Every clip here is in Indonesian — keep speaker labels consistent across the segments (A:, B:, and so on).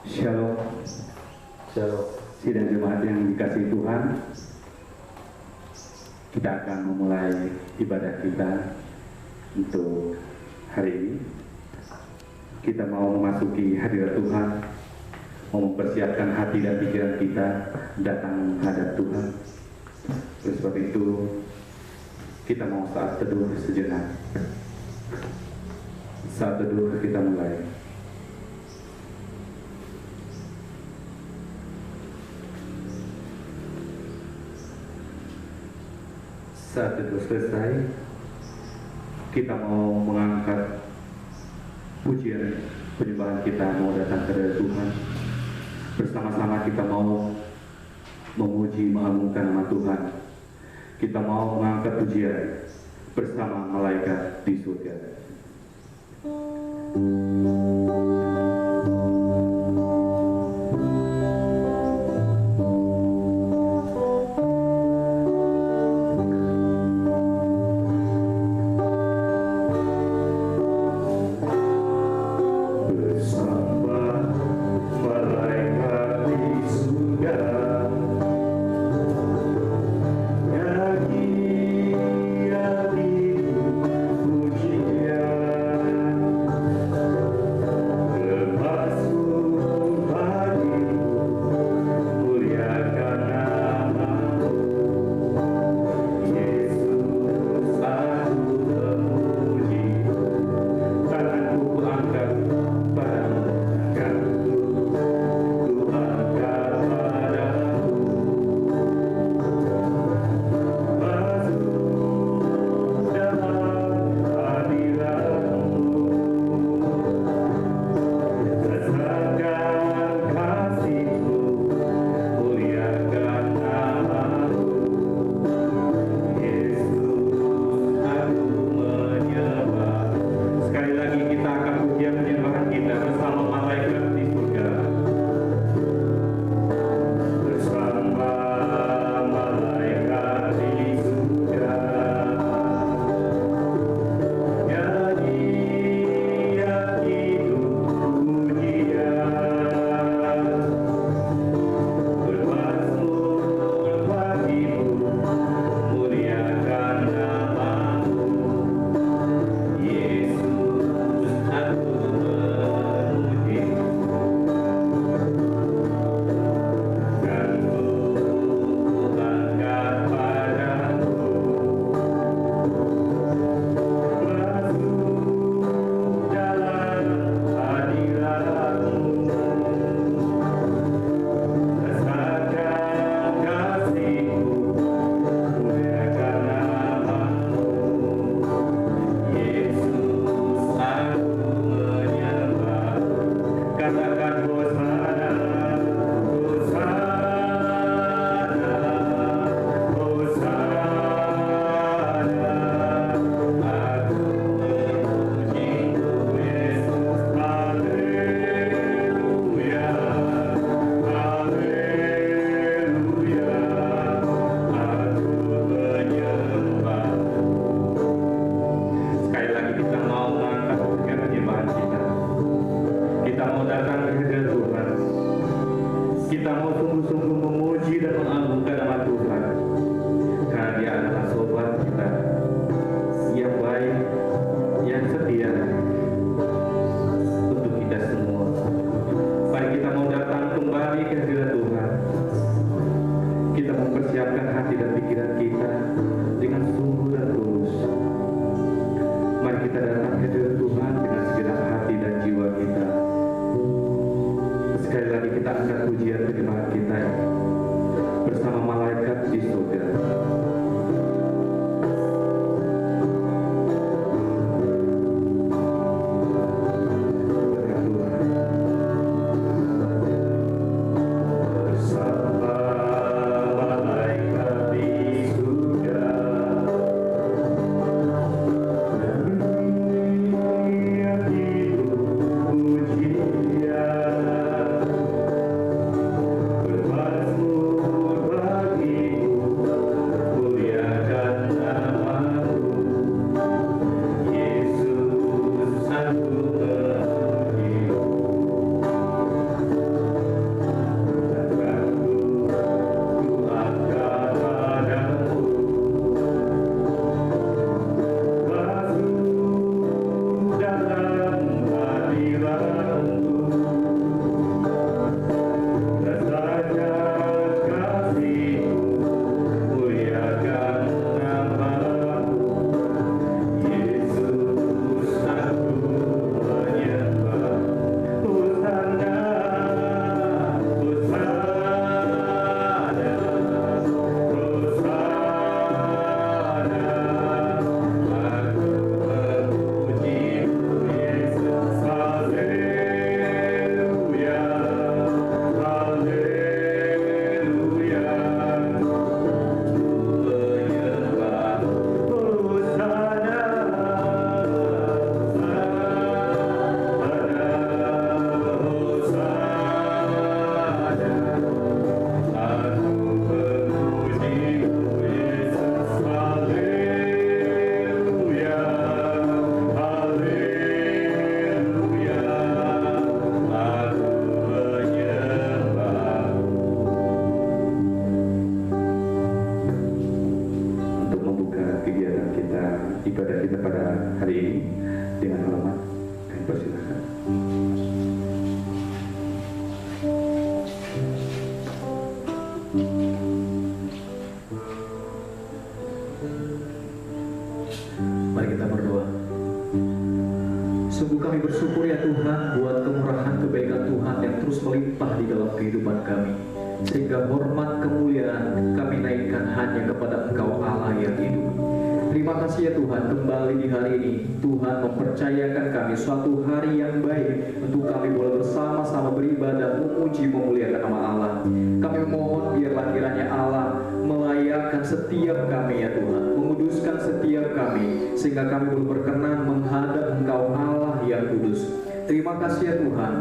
A: Shalom, shalom. Sidang jemaat yang dikasihi Tuhan, kita akan memulai ibadah kita untuk hari ini. Kita mau memasuki hadirat Tuhan, mau mempersiapkan hati dan pikiran kita datang menghadap Tuhan. Oleh sebab itu, kita mau saat teduh sejenak. Saat teduh kita mulai. Saat itu selesai, kita mau mengangkat pujian penyembahan kita, mau datang kepada Tuhan. Bersama-sama kita mau memuji, mengagungkan nama Tuhan. Kita mau mengangkat pujian bersama malaikat di surga. ibadah kita pada hari ini. Dengan hormat kami persilakan.
B: Mari kita berdoa. Sungguh kami bersyukur ya Tuhan buat kemurahan kebaikan Tuhan yang terus melimpah di dalam kehidupan kami, sehingga hormat kemuliaan kami naikkan hanya kepada Engkau Allah yang hidup. Terima kasih ya Tuhan, kembali di hari ini Tuhan mempercayakan kami suatu hari yang baik untuk kami boleh bersama-sama beribadah, memuji, memuliakan nama Allah. Kami mohon biarlah kiranya Allah melayakkan setiap kami ya Tuhan, menguduskan setiap kami, sehingga kami boleh berkenan menghadap Engkau Allah yang kudus. Terima kasih ya Tuhan,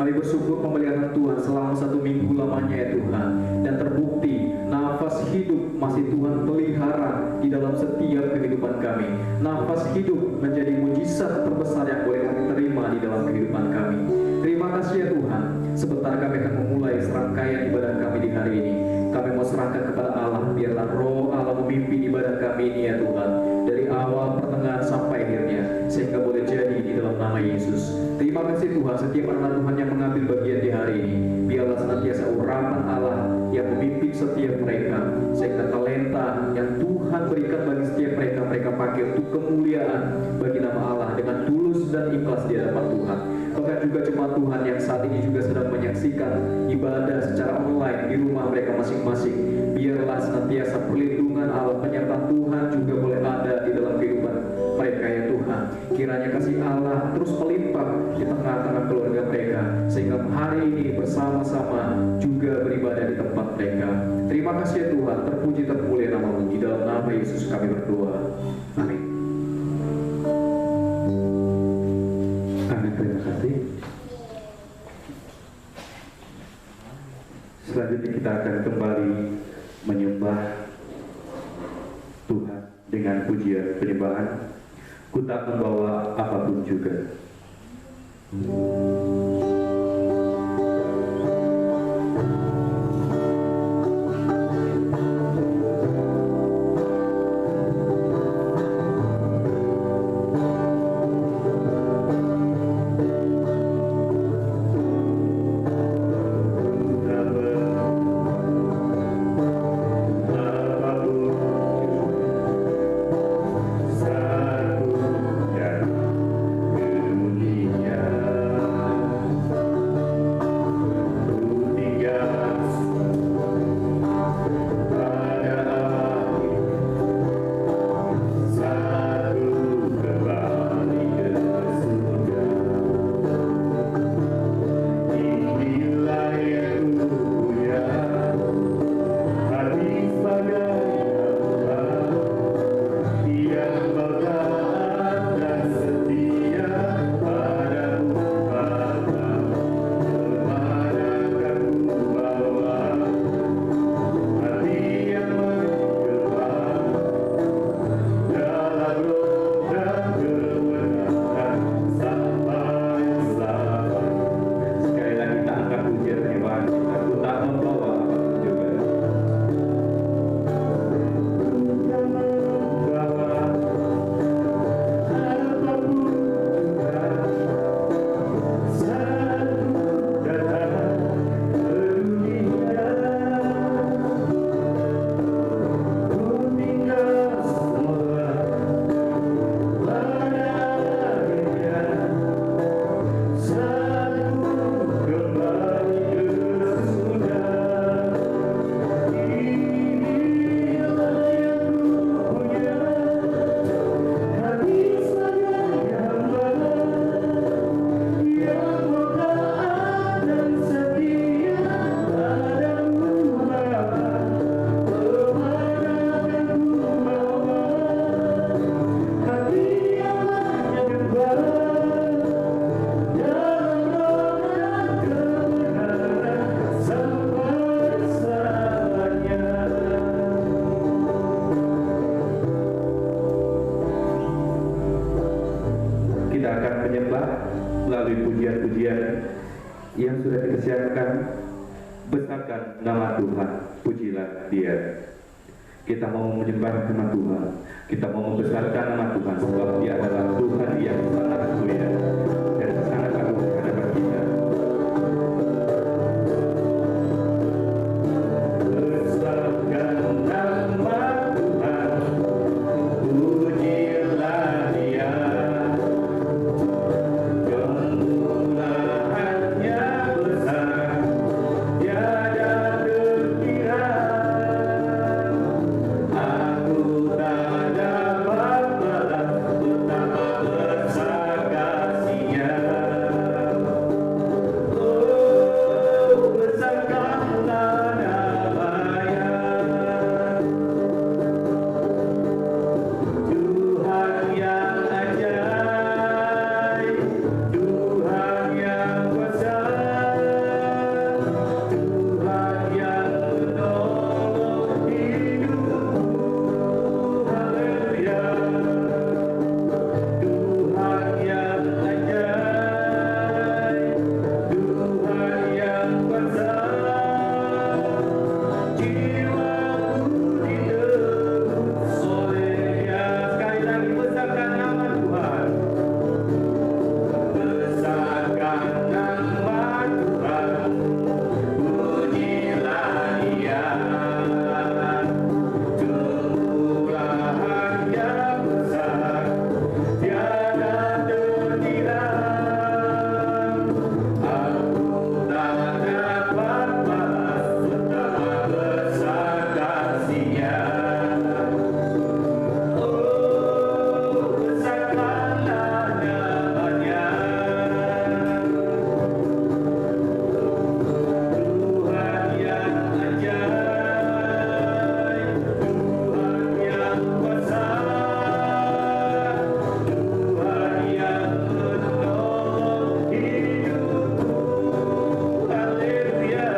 B: kami bersyukur pemeliharaan Tuhan selama 1 minggu lamanya ya Tuhan, dan terbukti nafas hidup masih Tuhan pelihara di dalam setiap kehidupan kami. Nafas hidup menjadi mujizat terbesar yang boleh kami terima di dalam kehidupan kami. Terima kasih ya Tuhan, sebentar kami akan memulai serangkaian ibadah kami di hari ini. Kami mau serahkan kepada Allah, biarlah roh Allah memimpin ibadah kami ini ya Tuhan, dari awal, pertengahan, sampai akhirnya, sehingga boleh jadi di dalam nama Yesus. Terima kasih Tuhan, setiap anak Tuhan yang mengambil bagian di hari ini, biarlah senantiasa urapan Allah yang memimpin setiap mereka, sehingga talenta yang Tuhan berikan bagi setiap mereka, mereka pakai untuk kemuliaan bagi nama Allah dengan tulus dan ikhlas di hadapan Tuhan. Bahkan juga jemaat Tuhan yang saat ini juga sedang menyaksikan ibadah secara online di rumah mereka masing-masing, biarlah senantiasa perlindungan Allah, penyertaan Tuhan juga boleh ada di dalam kehidupan mereka ya Tuhan. Kiranya kasih Allah terus melimpah di tengah-tengah keluarga mereka, sehingga hari ini bersama-sama juga beribadah di tempat mereka. Terima kasih ya Tuhan, terpuji termulia nama-Mu, di dalam nama Yesus kami berdoa. Amin.
A: Amin, terima kasih. Selanjutnya kita akan kembali menyembah Tuhan dengan pujian penyembahan. Ku tak membawa apapun juga. yang sudah kita siapkan, besarkan nama Tuhan, pujilah Dia. Kita mau menyembah nama Tuhan, kita mau membesarkan nama Tuhan, sebab Dia adalah Tuhan yang sangat mulia dan sangat agung di hadapan kita. Besarkan nama Tuhan, pujilah Dia, kemurahannya besar, tiada terkira. Aku tak dapat balas betapa besar kasih-Nya. Oh, besarkanlah nama-Nya. Tuhan yang ajaib, Tuhan yang kuasa, Tuhan yang menolong hidupku. Haleluya. Tuhan yang ajaib, Tuhan yang kuasa, jiwaku ditebus oleh-Nya. Sekali lagi, besarkan nama Tuhan. Besarkan nama Tuhan, pujilah Dia, kemurahannya besar, tiada terkira. Aku tak dapat balas betapa besar kasih-Nya. Oh, besarkanlah nama-Nya. Tuhan yang ajaib, Tuhan yang kuasa, Tuhan yang menolong hidupku. Haleluya.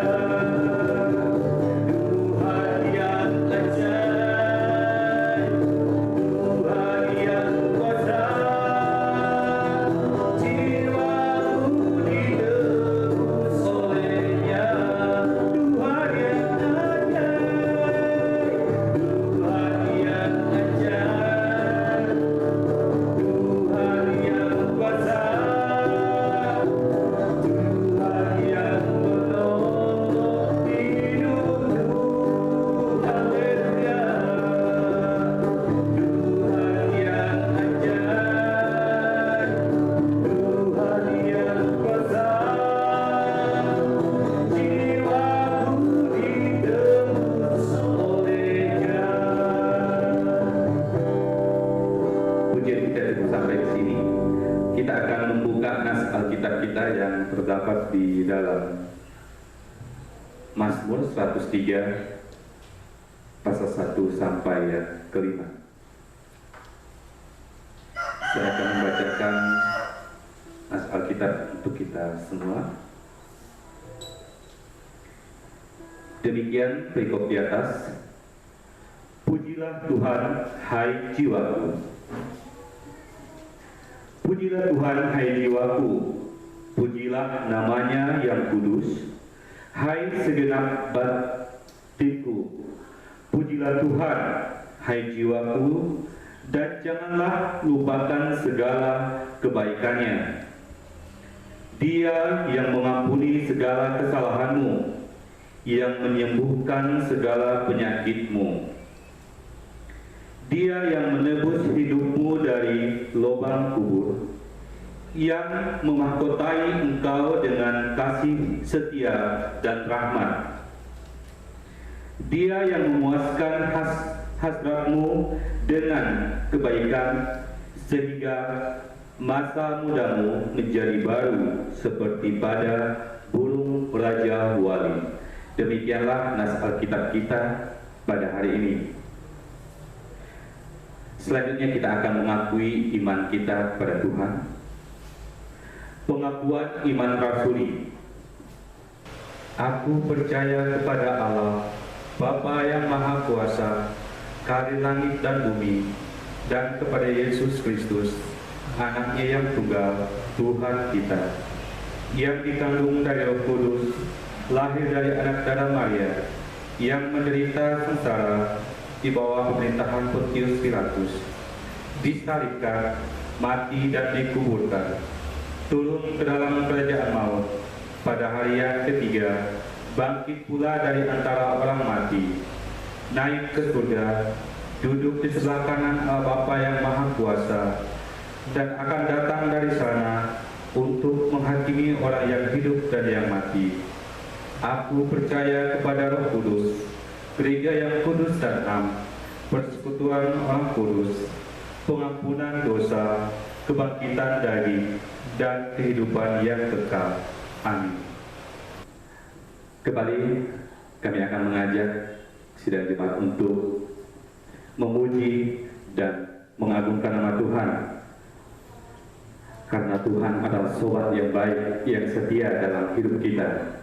A: Tuhan yang ajaib, Tuhan yang kuasa, jiwaku ditebus oleh-Nya. Tuhan yang ajaib, Tuhan yang ajaib, Tuhan yang kuasa, Tuhan yang menolong hidupku. Haleluya. Tuhan yang ajaib, Tuhan yang kuasa, jiwaku ditebus oleh-Nya. Pujian kita cukup sampai di sini. Kita akan membuka nas Alkitab kita yang terdapat di dalam Mazmur 103 pasal 1 sampai yang kelima. Saya akan membacakan nas Alkitab untuk kita semua. Demikian perikop di atas. Pujilah Tuhan, hai jiwaku. Pujilah Tuhan, hai jiwaku. Pujilah nama-Nya yang kudus, hai segenap batinku. Pujilah Tuhan, hai jiwaku, dan janganlah lupakan segala kebaikan-Nya. Dia yang mengampuni segala kesalahanmu, yang menyembuhkan segala penyakitmu. Dia yang menebus hidupmu dari lubang kubur, yang memahkotai engkau dengan kasih setia dan rahmat. Dia yang memuaskan hasratmu dengan kebaikan, sehingga masa mudamu menjadi baru seperti pada burung Raja Wali. Demikianlah nas Alkitab kita pada hari ini. Selanjutnya kita akan mengakui iman kita kepada Tuhan. Pengakuan iman rasuli. Aku percaya kepada Allah, Bapa yang Maha Kuasa, Karir langit dan bumi, dan kepada Yesus Kristus, Anaknya yang tunggal, Tuhan kita, yang dikandung dari Roh Kudus, lahir dari anak darah Maria, yang menderita sengsara, di bawah pemerintahan Pontius Pilatus, disalibkan, mati dan dikuburkan, turun ke dalam kerajaan maut, pada hari yang ketiga, bangkit pula dari antara orang mati, naik ke surga, duduk di sebelah kanan Allah Bapa yang Maha Kuasa, dan akan datang dari sana untuk menghakimi orang yang hidup dan yang mati. Aku percaya kepada Roh Kudus, gereja yang kudus dan am, persekutuan orang kudus, pengampunan dosa, kebangkitan dari, dan kehidupan yang kekal. Amin. Kembali kami akan mengajak sidang jemaat untuk memuji dan mengagungkan nama Tuhan, karena Tuhan adalah sobat yang baik, yang setia dalam hidup kita.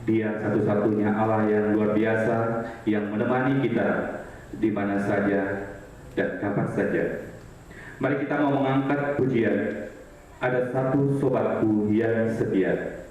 A: Dia satu-satunya Allah yang luar biasa, yang menemani kita di mana saja dan kapan saja. Mari kita mau mengangkat pujian, ada satu sobatku yang setia.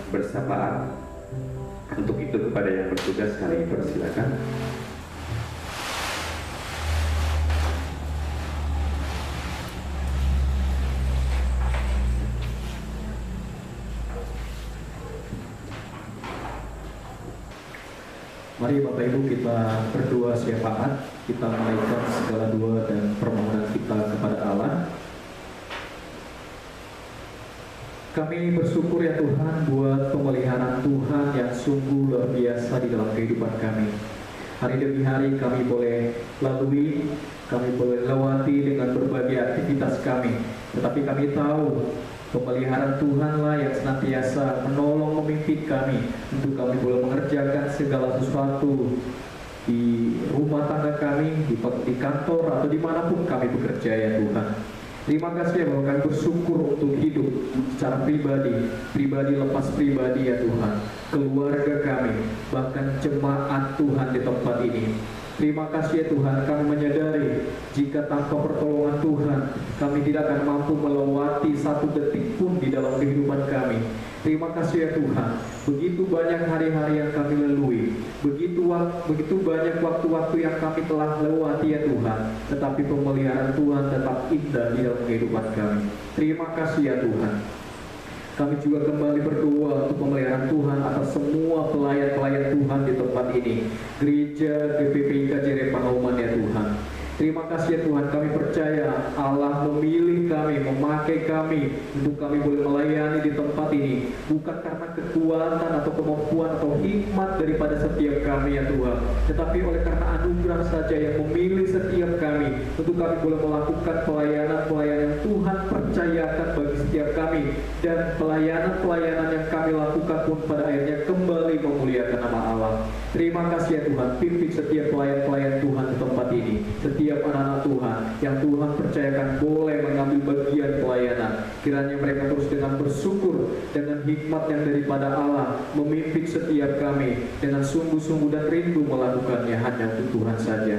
A: Bersapaan. Untuk itu kepada yang bertugas kami persilakan.
B: Mari Bapak Ibu kita berdoa syafaat, kita menaikkan segala doa dan permohonan kita kepada Allah. Kami bersyukur ya Tuhan buat pemeliharaan Tuhan yang sungguh luar biasa di dalam kehidupan kami. Hari demi hari kami boleh lalui, kami boleh lewati dengan berbagai aktivitas kami. Tetapi kami tahu pemeliharaan Tuhanlah yang senantiasa menolong memimpin kami untuk kami boleh mengerjakan segala sesuatu di rumah tangga kami, di kantor atau dimanapun kami bekerja ya Tuhan. Terima kasih ya bahwa kami bersyukur untuk hidup secara pribadi lepas pribadi ya Tuhan, keluarga kami, bahkan jemaat Tuhan di tempat ini. Terima kasih ya Tuhan, kami menyadari jika tanpa pertolongan Tuhan, kami tidak akan mampu melewati satu detik pun di dalam kehidupan kami. Terima kasih ya Tuhan, begitu banyak hari-hari yang kami lalui, begitu banyak waktu-waktu yang kami telah lewati ya Tuhan, tetapi pemeliharaan Tuhan tetap indah di dalam kehidupan kami. Terima kasih ya Tuhan. Kami juga kembali berdoa untuk pemeliharaan Tuhan atas semua pelayan-pelayan Tuhan di tempat ini, Gereja GPPI KJR Pangauman ya Tuhan. Terima kasih ya Tuhan, kami percaya Allah memilih kami, memakai kami untuk kami boleh melayani di tempat ini, bukan karena kekuatan atau kemampuan atau hikmat daripada setiap kami ya Tuhan, tetapi oleh karena anugerah saja yang memilih setiap kami untuk kami boleh melakukan pelayanan-pelayanan yang Tuhan percayakan bagi setiap kami, dan pelayanan-pelayanan yang kami lakukan pun pada akhirnya kembali memuliakan nama Allah. Terima kasih ya Tuhan, pimpin setiap pelayan-pelayan Tuhan di tempat ini, setiap anak-anak Tuhan yang Tuhan percayakan boleh mengambil bagian pelayanan. Kiranya mereka terus dengan bersyukur, dengan hikmat yang daripada Allah, memimpin setiap kami dengan sungguh-sungguh dan rindu melakukannya hanya untuk Tuhan saja.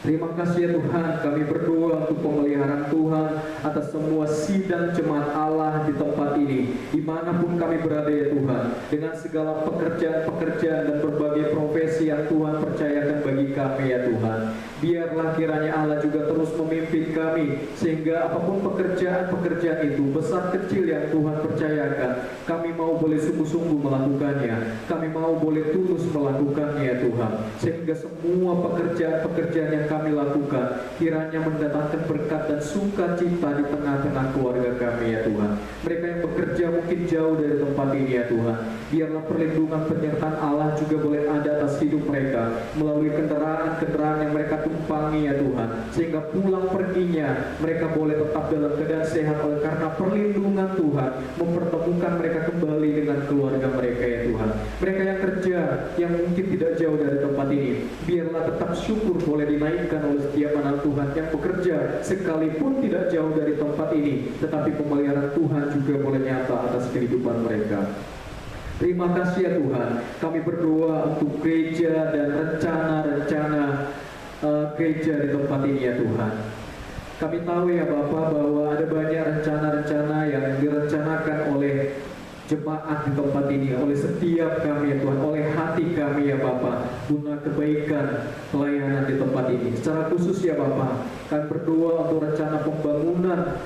B: Terima kasih ya Tuhan, kami berdoa untuk pemeliharaan Tuhan atas semua sidang jemaat Allah di tempat ini, dimanapun kami berada ya Tuhan, dengan segala pekerjaan-pekerjaan dan berbagai profesi yang Tuhan percayakan bagi kami ya Tuhan. Biarlah kiranya Allah juga terus memimpin kami, sehingga apapun pekerjaan-pekerjaan itu, besar kecil yang Tuhan percayakan, kami mau boleh sungguh-sungguh melakukannya, kami mau boleh tulus melakukannya ya Tuhan, sehingga semua pekerjaan-pekerjaan yang kami lakukan kiranya mendatangkan berkat dan sukacita di tengah-tengah keluarga kami ya Tuhan. Mereka yang bekerja mungkin jauh dari tempat ini ya Tuhan, biarlah perlindungan penyertaan Allah juga boleh ada atas hidup mereka melalui kendaraan-kendaraan yang mereka tumpangi ya Tuhan, sehingga pulang perginya mereka boleh tetap dalam keadaan sehat oleh karena perlindungan Tuhan mempertemukan mereka kembali dengan keluarga mereka ya Tuhan. Mereka yang kerja yang mungkin tidak jauh dari tempat ini, biarlah tetap syukur boleh dinaikkan oleh setiap anak Tuhan yang bekerja sekalipun tidak jauh dari tempat ini, tetapi pemeliharaan Tuhan juga boleh nyata atas kehidupan mereka. Terima kasih ya Tuhan, kami berdoa untuk gereja dan rencana-rencana gereja di tempat ini ya Tuhan. Kami tahu ya Bapak bahwa ada banyak rencana-rencana yang direncanakan oleh jemaat di tempat ini, oleh setiap kami ya Tuhan, oleh hati kami ya Bapak, guna kebaikan pelayanan di tempat ini. Secara khusus ya Bapak, kami berdoa untuk rencana pembangunan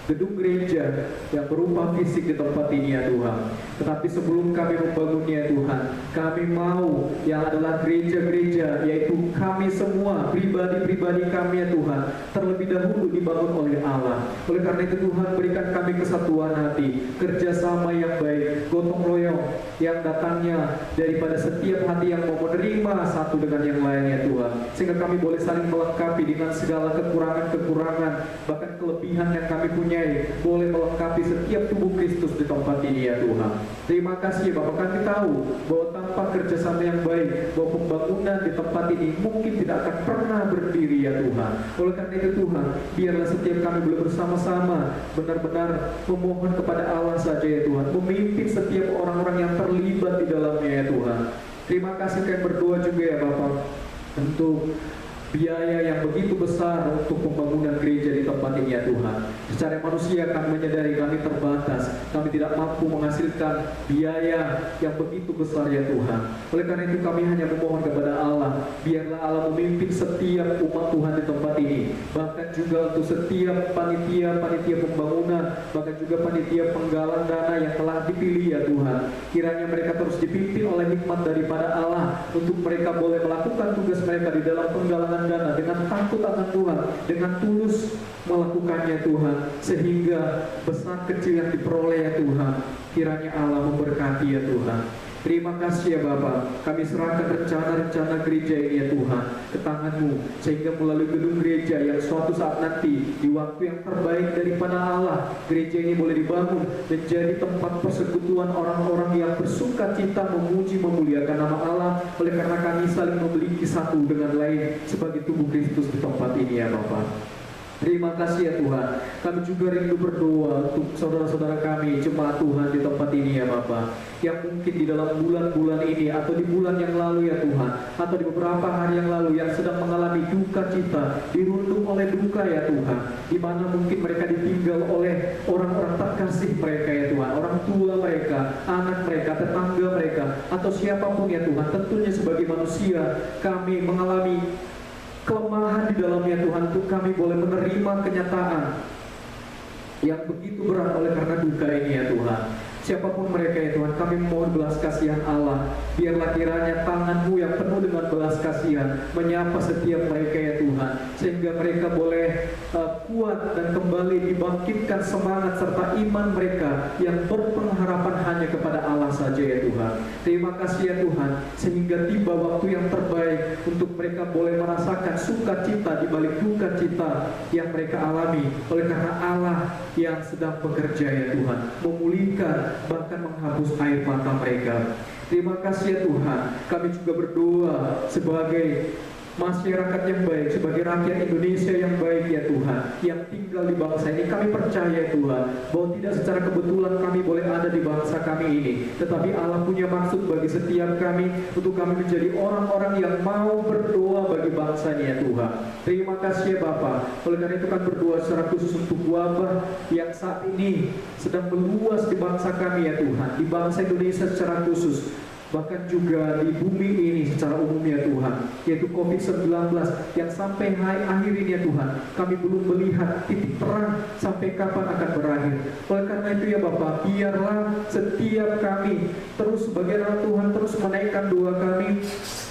B: gedung gereja yang berupa fisik di tempat ini ya Tuhan. Tetapi sebelum kami membangunnya Tuhan, kami mau yang adalah gereja-gereja, yaitu kami semua, pribadi-pribadi kami ya Tuhan, terlebih dahulu dibangun oleh Allah. Oleh karena itu Tuhan, berikan kami kesatuan hati, kerjasama yang baik, gotong royong yang datangnya daripada setiap hati yang mau menerima satu dengan yang lainnya Tuhan, sehingga kami boleh saling melengkapi dengan segala kekurangan-kekurangan, bahkan kelebihan yang kami punya boleh melengkapi setiap tubuh Kristus di tempat ini ya Tuhan. Terima kasih Bapak, kami tahu bahwa tanpa kerjasama yang baik, bahwa pembangunan di tempat ini mungkin tidak akan pernah berdiri ya Tuhan. Oleh karena itu Tuhan, biarlah setiap kami boleh bersama-sama benar-benar memohon kepada Allah saja ya Tuhan, memimpin setiap orang-orang yang terlibat di dalamnya ya Tuhan. Terima kasih, kami berdoa juga ya Bapak untuk biaya yang begitu besar untuk pembangunan gereja di tempat ini ya Tuhan. Secara manusia kami menyadari kami terbatas, kami tidak mampu menghasilkan biaya yang begitu besar ya Tuhan. Oleh karena itu kami hanya memohon kepada Allah, biarlah Allah memimpin setiap umat Tuhan di tempat ini, bahkan juga untuk setiap panitia pembangunan, bahkan juga panitia penggalang dana yang telah dipilih ya Tuhan. Kiranya mereka terus dipimpin oleh hikmat daripada Allah untuk mereka boleh melakukan tugas mereka di dalam penggalangan dana dengan takut akan Tuhan, dengan tulus melakukannya Tuhan, sehingga besar kecil yang diperoleh ya Tuhan, kiranya Allah memberkati ya Tuhan. Terima kasih ya Bapak, kami serahkan rencana-rencana gereja ini ya Tuhan ke tangan-Mu, sehingga melalui gedung gereja yang suatu saat nanti di waktu yang terbaik daripada Allah, gereja ini boleh dibangun menjadi tempat persekutuan orang-orang yang bersuka cita memuji memuliakan nama Allah, oleh karena kami saling memiliki satu dengan lain sebagai tubuh Kristus di tempat ini ya Bapak. Terima kasih ya Tuhan, kami juga rindu berdoa untuk saudara-saudara kami, jemaat Tuhan di tempat ini ya Bapak, yang mungkin di dalam bulan-bulan ini atau di bulan yang lalu ya Tuhan, atau di beberapa hari yang lalu yang sedang mengalami duka cita, dirundung oleh duka ya Tuhan, di mana mungkin mereka ditinggal oleh orang-orang terkasih mereka ya Tuhan, orang tua mereka, anak mereka, tetangga mereka, atau siapapun ya Tuhan. Tentunya sebagai manusia kami mengalami kelemahan di dalamnya Tuhan, untuk kami boleh menerima kenyataan yang begitu berat oleh karena duka ini ya Tuhan. Siapapun mereka ya Tuhan, kami mohon belas kasihan Allah. Biarlah kiranya tangan-Mu yang penuh dengan belas kasihan menyapa setiap mereka ya Tuhan, sehingga mereka boleh kuat dan kembali dibangkitkan semangat serta iman mereka yang berpengharapan hanya kepada Allah saja ya Tuhan. Terima kasih ya Tuhan, sehingga tiba waktu yang terbaik untuk mereka boleh merasakan sukacita di balik duka cita yang mereka alami, oleh karena Allah yang sedang bekerja ya Tuhan, memulihkan bahkan menghapus air mata mereka. Terima kasih ya Tuhan. Kami juga berdoa sebagai masyarakat yang baik, sebagai rakyat Indonesia yang baik ya Tuhan, yang tinggal di bangsa ini. Kami percaya ya Tuhan, bahwa tidak secara kebetulan kami boleh ada di bangsa kami ini, tetapi Allah punya maksud bagi setiap kami, untuk kami menjadi orang-orang yang mau berdoa bagi bangsa ini ya Tuhan. Terima kasih ya Bapa. Oleh karena itu kan berdoa secara khusus untuk wabah yang saat ini sedang meluas di bangsa kami ya Tuhan, di bangsa Indonesia secara khusus, bahkan juga di bumi ini secara umum ya Tuhan, yaitu COVID-19 yang sampai akhir ini ya Tuhan, kami belum melihat titik terang sampai kapan akan berakhir. Oleh karena itu ya Bapa, biarlah setiap kami terus sebagai anak Tuhan terus menaikkan doa kami,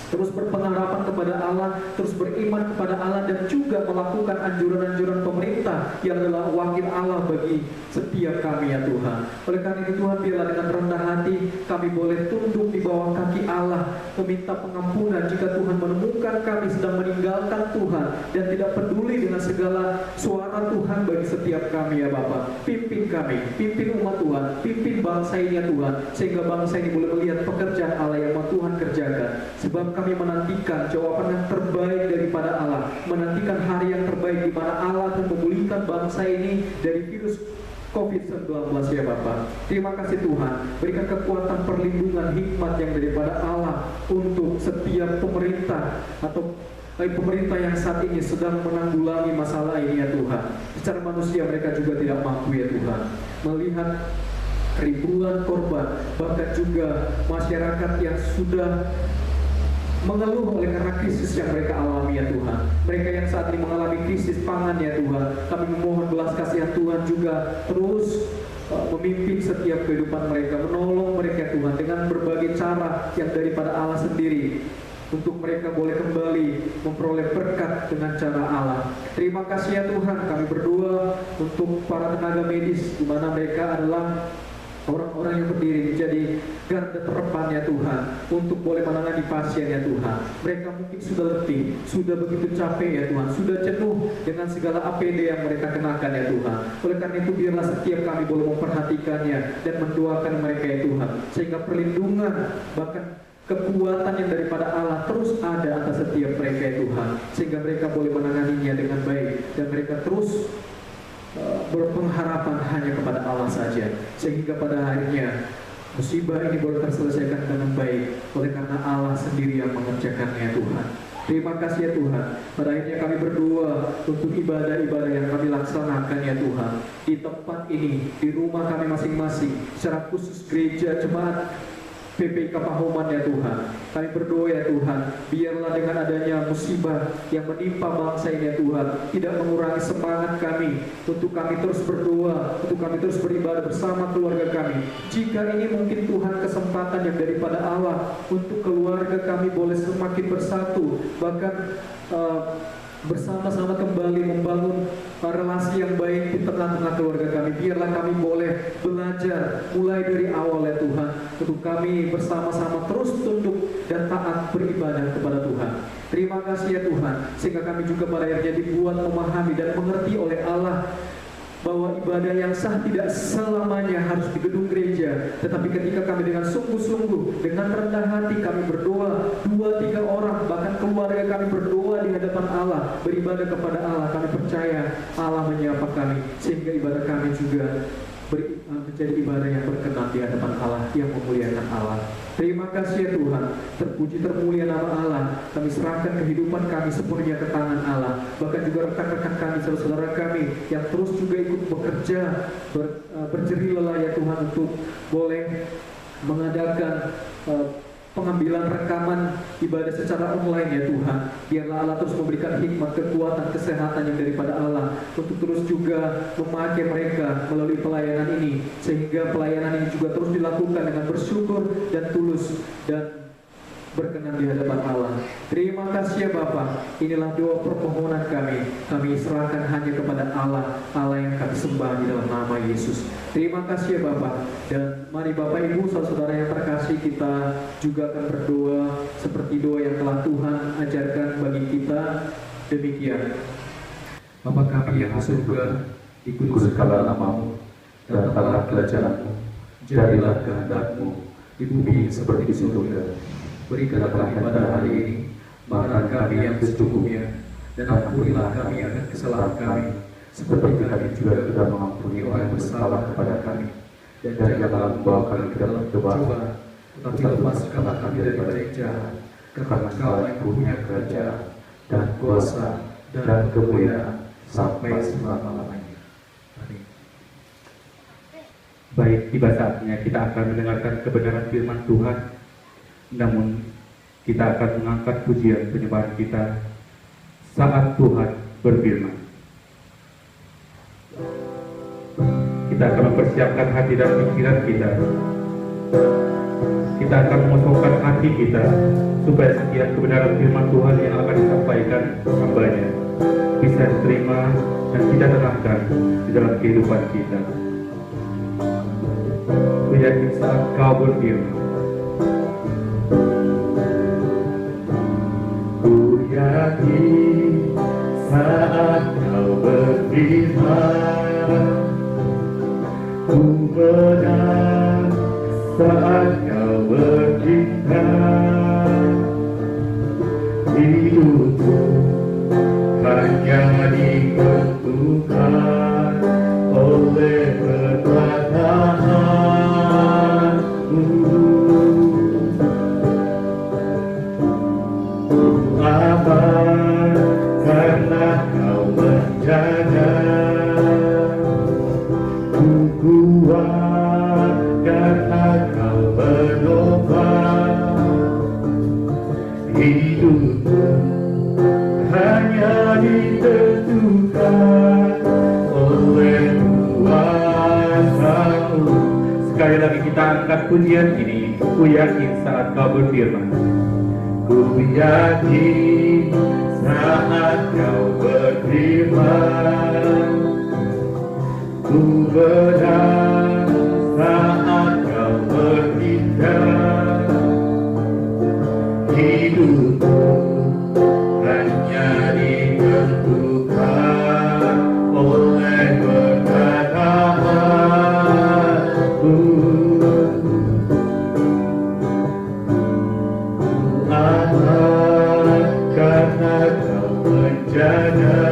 B: terus berpengharapan kepada Allah, terus beriman kepada Allah, dan juga melakukan anjuran-anjuran pemerintah yang adalah wakil Allah bagi setiap kami ya Tuhan. Oleh karena itu Tuhan, biarlah dengan rendah hati kami boleh tunduk di bawah kaki Allah, meminta pengampunan jika Tuhan menemukan kami sedang meninggalkan Tuhan dan tidak peduli dengan segala suara Tuhan bagi setiap kami ya Bapa. Pimpin kami, pimpin umat Tuhan, pimpin bangsa ini ya Tuhan, sehingga bangsa ini boleh melihat pekerjaan Allah yang mau Tuhan kerjakan. Sebab kami menantikan jawaban yang terbaik daripada Allah, menantikan hari yang terbaik di mana Allah akan memulihkan bangsa ini dari virus COVID-19 ya Bapa. Terima kasih Tuhan, berikan kekuatan perlindungan hikmat yang daripada Allah untuk setiap pemerintah atau pemerintah yang saat ini sedang menanggulangi masalah ini ya Tuhan. Secara manusia mereka juga tidak mampu ya Tuhan, melihat ribuan korban, bahkan juga masyarakat yang sudah mengeluh oleh karena krisis yang mereka alami ya Tuhan. Mereka yang saat ini mengalami krisis pangan ya Tuhan, kami memohon belas kasihan Tuhan juga terus memimpin setiap kehidupan mereka, menolong mereka Tuhan dengan berbagai cara yang daripada Allah sendiri, untuk mereka boleh kembali memperoleh berkat dengan cara Allah. Terima kasih ya Tuhan, kami berdoa untuk para tenaga medis, di mana mereka adalah orang-orang yang berdiri menjadi garda terdepan ya Tuhan, untuk boleh menangani pasien ya Tuhan. Mereka mungkin sudah letih, sudah begitu capek ya Tuhan, sudah jenuh dengan segala APD yang mereka kenakan ya Tuhan. Oleh karena itu biarlah setiap kami boleh memperhatikannya dan mendoakan mereka ya Tuhan, sehingga perlindungan bahkan kekuatan yang daripada Allah terus ada atas setiap mereka ya Tuhan, sehingga mereka boleh menanganinya dengan baik, dan mereka terus berpengharapan hanya kepada Allah saja, sehingga pada akhirnya musibah ini boleh terselesaikan dengan baik oleh karena Allah sendiri yang mengerjakannya Tuhan. Terima kasih ya Tuhan. Pada akhirnya kami berdoa untuk ibadah-ibadah yang kami laksanakan ya Tuhan, di tempat ini, di rumah kami masing-masing, secara khusus gereja jemaat PPK Pahoman ya Tuhan. Kami berdoa ya Tuhan, biarlah dengan adanya musibah yang menimpa bangsa ini ya Tuhan, tidak mengurangi semangat kami untuk kami terus berdoa, untuk kami terus beribadah bersama keluarga kami. Jika ini mungkin Tuhan kesempatan yang daripada Allah untuk keluarga kami boleh semakin bersatu, bahkan bersama-sama kembali membangun relasi yang baik di tengah-tengah keluarga kami. Biarlah kami boleh belajar mulai dari awal ya Tuhan, untuk kami bersama-sama terus tunduk dan taat beribadah kepada Tuhan. Terima kasih ya Tuhan, sehingga kami juga pada akhirnya dibuat memahami dan mengerti oleh Allah bahwa ibadah yang sah tidak selamanya harus di gedung gereja, tetapi ketika kami dengan sungguh-sungguh, dengan rendah hati kami berdoa, 2-3 orang, bahkan keluarga kami berdoa di hadapan Allah, beribadah kepada Allah, kami percaya Allah menyapa kami, sehingga ibadah kami juga menjadi ibadah yang berkenan di hadapan Allah, yang memuliakan Allah. Terima kasih ya Tuhan, terpuji termulia nama Allah. Kami serahkan kehidupan kami sepenuhnya ke tangan Allah. Bahkan juga rekan-rekan kami, saudara-saudara kami yang terus juga ikut bekerja, berjerih lelah ya Tuhan, untuk boleh mengadakan pengambilan rekaman ibadah secara online ya Tuhan. Biarlah Allah terus memberikan hikmat, kekuatan, kesehatan yang daripada Allah untuk terus juga memakai mereka melalui pelayanan ini, sehingga pelayanan ini juga terus dilakukan dengan bersyukur dan tulus dan berkenan di hadapan Allah. Terima kasih ya Bapa. Inilah doa permohonan kami. Kami serahkan hanya kepada Allah, Allah yang kami sembah di dalam nama Yesus. Terima kasih ya Bapa. Dan mari Bapak Ibu, saudara-saudara yang terkasih, kita juga akan berdoa seperti doa yang telah Tuhan ajarkan bagi kita. Demikian. Bapa kami yang di surga, dikuduskanlah namamu, datanglah kerajaanmu, jadilah kehendak-mu di bumi seperti di surga. Berikanlah kami pada hari ini makanan kami yang secukupnya, dan ampunilah kami akan kesalahan kami, seperti kami juga sudah mengampuni orang yang bersalah kepada kami. Dan janganlah membawa kami ke dalam cobaan, tetapi lepaskanlah kami daripada yang jahat, karena Engkau yang punya kerajaan dan kuasa dan kemuliaan sampai selama-lamanya. Amin.
A: Baik, tiba saatnya kita akan mendengarkan kebenaran firman Tuhan. Namun kita akan mengangkat pujian penyembahan kita saat Tuhan berfirman. Kita akan mempersiapkan hati dan pikiran kita. Kita akan mengosongkan hati kita supaya setiap kebenaran firman Tuhan yang akan disampaikan hamba-Nya bisa diterima dan kita terangkan di dalam kehidupan kita. Ku yakin saat Kau berfirman, ku yakin saat Kau berfirman, ku benar saat Kau bercinta. Hidupku hanya ditentukan oleh perkataanmu. Aman karena Kau menjaga, ku kuat karena Kau menopang. Hidupku hanya ditentukan oleh kuasa-Mu. Sekali lagi kita angkat pujian ini. Ku yakin saat Kau berfirman, ku yakin saat Kau berfirman, ku benar saat Kau bertindak. Hidupku hanya ditentukan oleh perkataanmu. Aman karena Kau menjaga,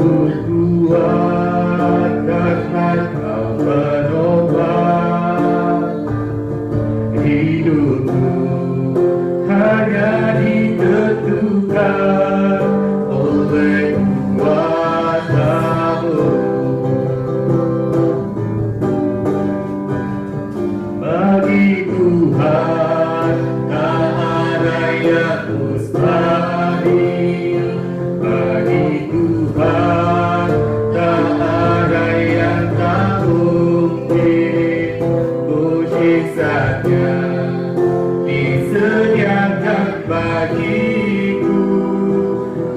A: ku kuat karena Kau menopang. Hidupku hanya ditentukan oleh kuasa-Mu. Bagi Tuhan tak ada yang mustahil. Bagi Tuhan tak ada yang tak mungkin. Mujizatnya disediakan bagiku,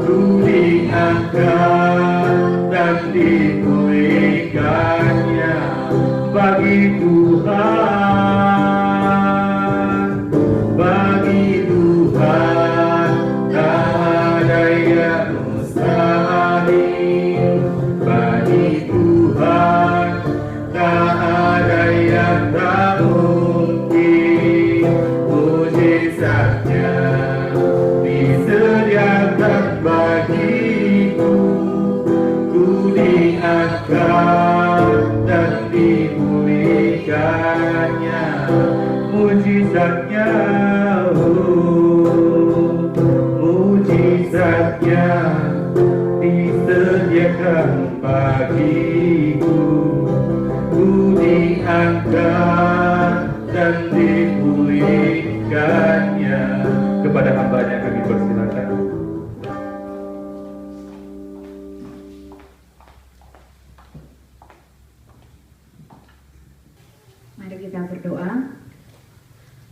A: ku diangkat dan dipulihkannya. Bagi Tuhan, bagi Tuhan tak ada yang mustahil. Bagi Tuhan tak ada yang tak mungkin. Mujizatnya disediakan bagiku, ku diangkat mujizatnya, mujizatnya disediakan bagiku. Ku diangkat dan dipulihkannya. Kepada hambanya kami persilakan.
C: Mari kita berdoa.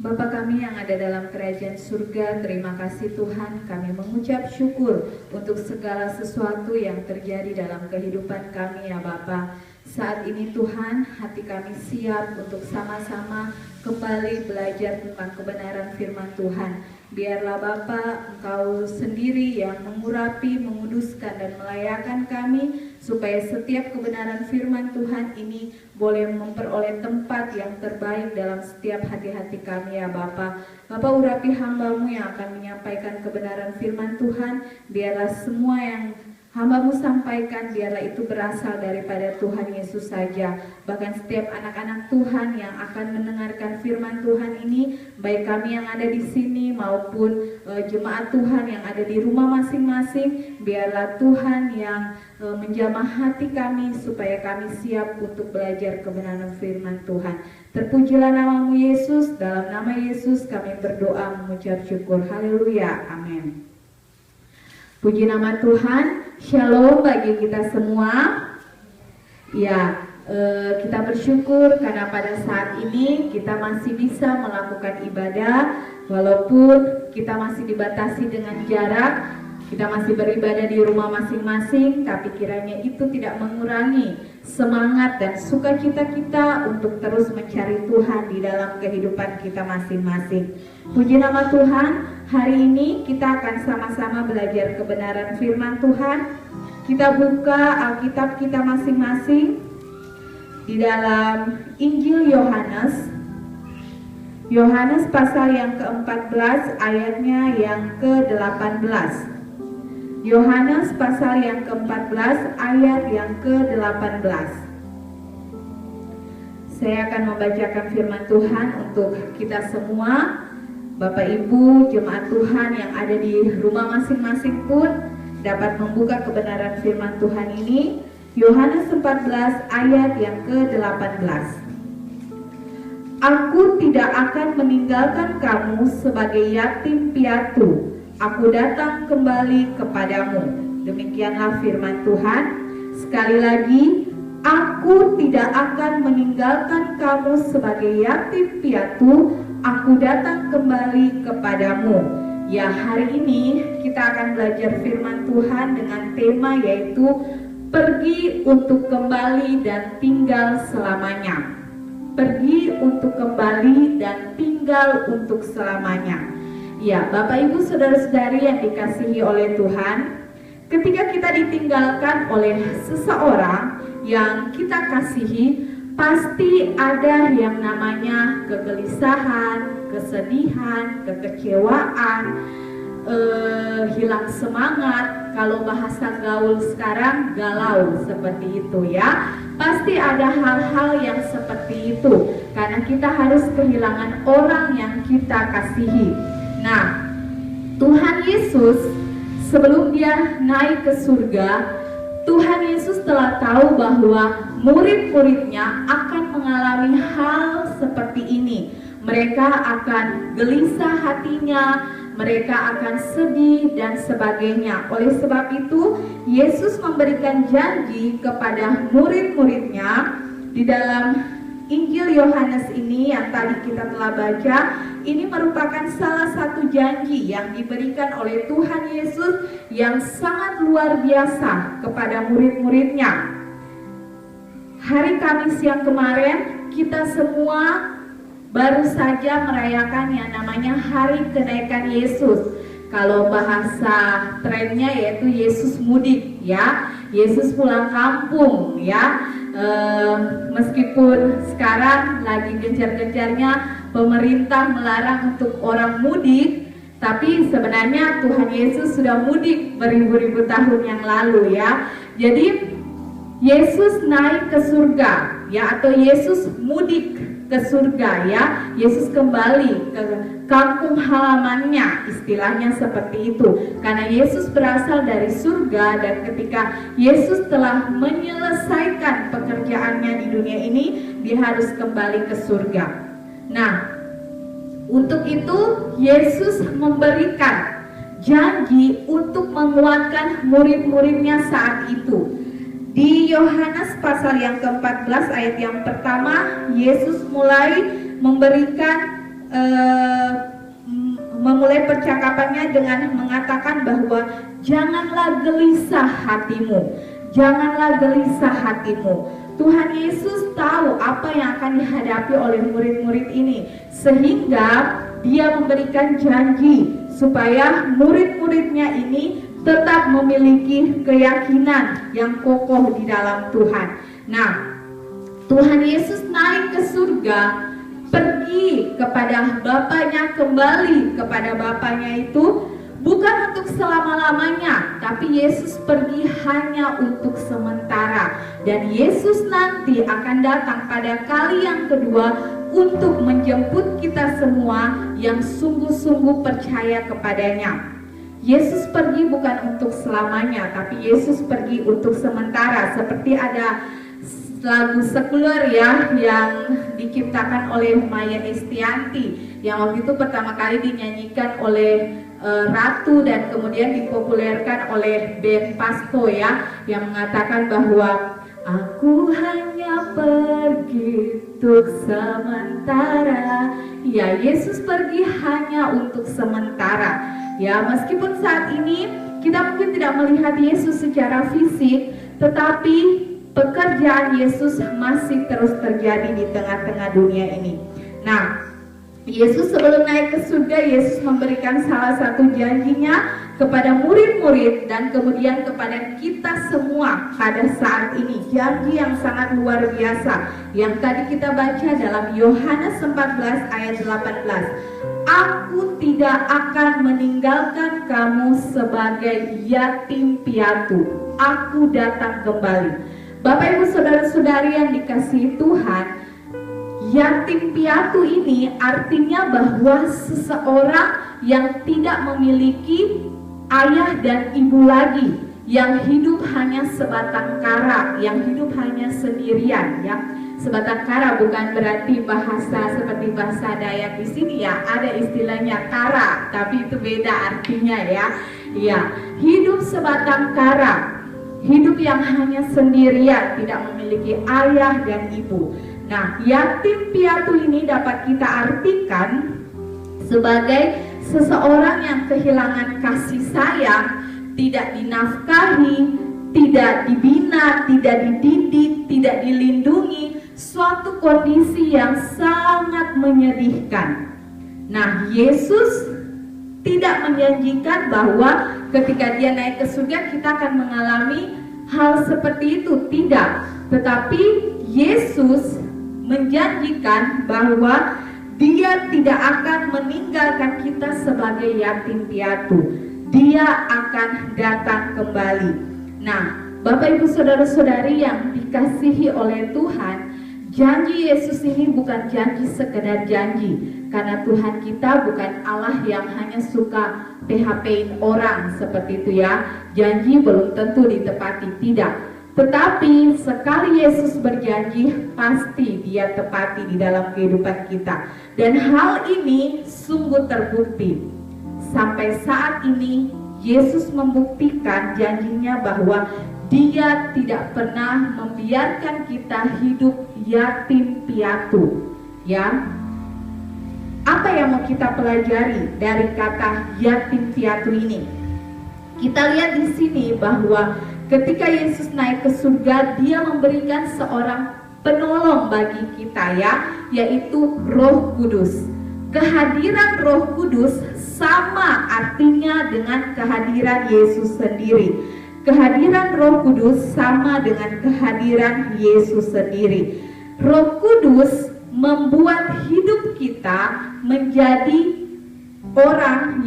C: Bapa kami yang ada dalam kerajaan surga, terima kasih Tuhan, kami mengucap syukur untuk segala sesuatu yang terjadi dalam kehidupan kami ya Bapa. Saat ini Tuhan, hati kami siap untuk sama-sama kembali belajar tentang kebenaran firman Tuhan. Biarlah Bapa, Engkau sendiri yang mengurapi, menguduskan dan melayakan kami, supaya setiap kebenaran firman Tuhan ini boleh memperoleh tempat yang terbaik dalam setiap hati-hati kami ya Bapa. Bapa, urapi hamba-Mu yang akan menyampaikan kebenaran firman Tuhan. Biarlah semua yang hamba-Mu sampaikan, biarlah itu berasal daripada Tuhan Yesus saja. Bahkan setiap anak-anak Tuhan yang akan mendengarkan firman Tuhan ini, baik kami yang ada di sini maupun jemaat Tuhan yang ada di rumah masing-masing, biarlah Tuhan yang menjamah hati kami supaya kami siap untuk belajar kebenaran firman Tuhan. Terpujilah nama-Mu Yesus, dalam nama Yesus kami berdoa mengucap syukur. Haleluya, amin. Puji nama Tuhan, shalom bagi kita semua. Ya, kita bersyukur karena pada saat ini kita masih bisa melakukan ibadah, walaupun kita masih dibatasi dengan jarak. Kita masih beribadah di rumah masing-masing, tapi kiranya itu tidak mengurangi semangat dan sukacita kita untuk terus mencari Tuhan di dalam kehidupan kita masing-masing. Puji nama Tuhan, hari ini kita akan sama-sama belajar kebenaran firman Tuhan. Kita buka Alkitab kita masing-masing di dalam Injil Yohanes. Yohanes pasal yang ke-14 ayatnya yang ke-18. Yohanes pasal yang ke-14 ayat yang ke-18. Saya akan membacakan firman Tuhan untuk kita semua. Bapak Ibu jemaat Tuhan yang ada di rumah masing-masing pun dapat membuka kebenaran firman Tuhan ini. Yohanes 14 ayat yang ke-18. Aku tidak akan meninggalkan kamu sebagai yatim piatu. Aku datang kembali kepadamu. Demikianlah firman Tuhan. Sekali lagi, aku tidak akan meninggalkan kamu sebagai yatim piatu. Aku datang kembali kepadamu. Ya, hari ini kita akan belajar firman Tuhan dengan tema yaitu pergi untuk kembali dan tinggal selamanya. Pergi untuk kembali dan tinggal untuk selamanya. Ya, Bapak Ibu saudara-saudari yang dikasihi oleh Tuhan, ketika kita ditinggalkan oleh seseorang yang kita kasihi, pasti ada yang namanya kegelisahan, kesedihan, kekecewaan, hilang semangat. Kalau bahasa gaul sekarang, galau seperti itu ya. Pasti ada hal-hal yang seperti itu, karena kita harus kehilangan orang yang kita kasihi. Nah, Tuhan Yesus sebelum dia naik ke surga, Tuhan Yesus telah tahu bahwa murid-muridnya akan mengalami hal seperti ini. Mereka akan gelisah hatinya, mereka akan sedih dan sebagainya. Oleh sebab itu, Yesus memberikan janji kepada murid-muridnya di dalam Injil Yohanes ini yang tadi kita telah baca. Ini merupakan salah satu janji yang diberikan oleh Tuhan Yesus yang sangat luar biasa kepada murid-muridnya. Hari Kamis yang kemarin kita semua baru saja merayakan yang namanya Hari Kenaikan Yesus. Kalau bahasa trennya yaitu Yesus mudik ya, Yesus pulang kampung ya. Meskipun sekarang lagi gencar-gencarnya pemerintah melarang untuk orang mudik, tapi sebenarnya Tuhan Yesus sudah mudik beribu-ribu tahun yang lalu ya. Jadi Yesus naik ke surga ya, atau Yesus mudik ke surga ya. Yesus kembali ke kampung halamannya, istilahnya seperti itu. Karena Yesus berasal dari surga, dan ketika Yesus telah menyelesaikan pekerjaannya di dunia ini, dia harus kembali ke surga. Nah, untuk itu Yesus memberikan janji untuk menguatkan murid-muridnya saat itu. Di Yohanes pasal yang ke-14 ayat yang pertama, Yesus mulai memulai percakapannya dengan mengatakan bahwa janganlah gelisah hatimu. Janganlah gelisah hatimu. Tuhan Yesus tahu apa yang akan dihadapi oleh murid-murid ini, sehingga dia memberikan janji supaya murid-muridnya ini tetap memiliki keyakinan yang kokoh di dalam Tuhan. Nah, Tuhan Yesus naik ke surga, pergi kepada Bapaknya, kembali kepada Bapaknya itu bukan untuk selama-lamanya, tapi Yesus pergi hanya untuk sementara. Dan Yesus nanti akan datang pada kali yang kedua untuk menjemput kita semua yang sungguh-sungguh percaya kepadanya. Yesus pergi bukan untuk selamanya, tapi Yesus pergi untuk sementara. Seperti ada lagu sekuler ya, yang diciptakan oleh Maya Estianti, yang waktu itu pertama kali dinyanyikan oleh Ratu dan kemudian dipopulerkan oleh Ben Pasco ya, yang mengatakan bahwa aku hanya pergi untuk sementara. Ya, Yesus pergi hanya untuk sementara. Ya, meskipun saat ini kita mungkin tidak melihat Yesus secara fisik, tetapi pekerjaan Yesus masih terus terjadi di tengah-tengah dunia ini. Nah, Yesus sebelum naik ke surga, Yesus memberikan salah satu janjinya kepada murid-murid dan kemudian kepada kita semua pada saat ini. Janji yang sangat luar biasa yang tadi kita baca dalam Yohanes 14 ayat 18. Aku tidak akan meninggalkan kamu sebagai yatim piatu. Aku datang kembali. Bapak Ibu saudara-saudari yang dikasihi Tuhan, yatim piatu ini artinya bahwa seseorang yang tidak memiliki ayah dan ibu lagi, yang hidup hanya sebatang kara, yang hidup hanya sendirian ya. Sebatang kara bukan berarti bahasa seperti bahasa Dayak di sini ya, ada istilahnya kara, tapi itu beda artinya ya. Ya, hidup sebatang kara, hidup yang hanya sendirian, tidak memiliki ayah dan ibu. Nah, yatim piatu ini dapat kita artikan sebagai seseorang yang kehilangan kasih sayang, tidak dinafkahi, tidak dibina, tidak dididik, tidak dilindungi, suatu kondisi yang sangat menyedihkan. Nah, Yesus tidak menjanjikan bahwa ketika dia naik ke surga kita akan mengalami hal seperti itu, tidak. Tetapi Yesus menjanjikan bahwa dia tidak akan meninggalkan kita sebagai yatim piatu. Dia akan datang kembali. Nah, Bapak Ibu saudara-saudari yang dikasihi oleh Tuhan, janji Yesus ini bukan janji sekedar janji. Karena Tuhan kita bukan Allah yang hanya suka PHP-in orang seperti itu ya. Janji belum tentu ditepati, tidak. Tetapi sekali Yesus berjanji, pasti dia tepati di dalam kehidupan kita. Dan hal ini sungguh terbukti. Sampai saat ini Yesus membuktikan janjinya bahwa dia tidak pernah membiarkan kita hidup yatim piatu. Ya, apa yang mau kita pelajari dari kata yatim piatu ini? Kita lihat di sini bahwa ketika Yesus naik ke surga, dia memberikan seorang penolong bagi kita ya, yaitu Roh Kudus. Kehadiran Roh Kudus sama artinya dengan kehadiran Yesus sendiri. Kehadiran Roh Kudus sama dengan kehadiran Yesus sendiri. Roh Kudus membuat hidup kita menjadi orang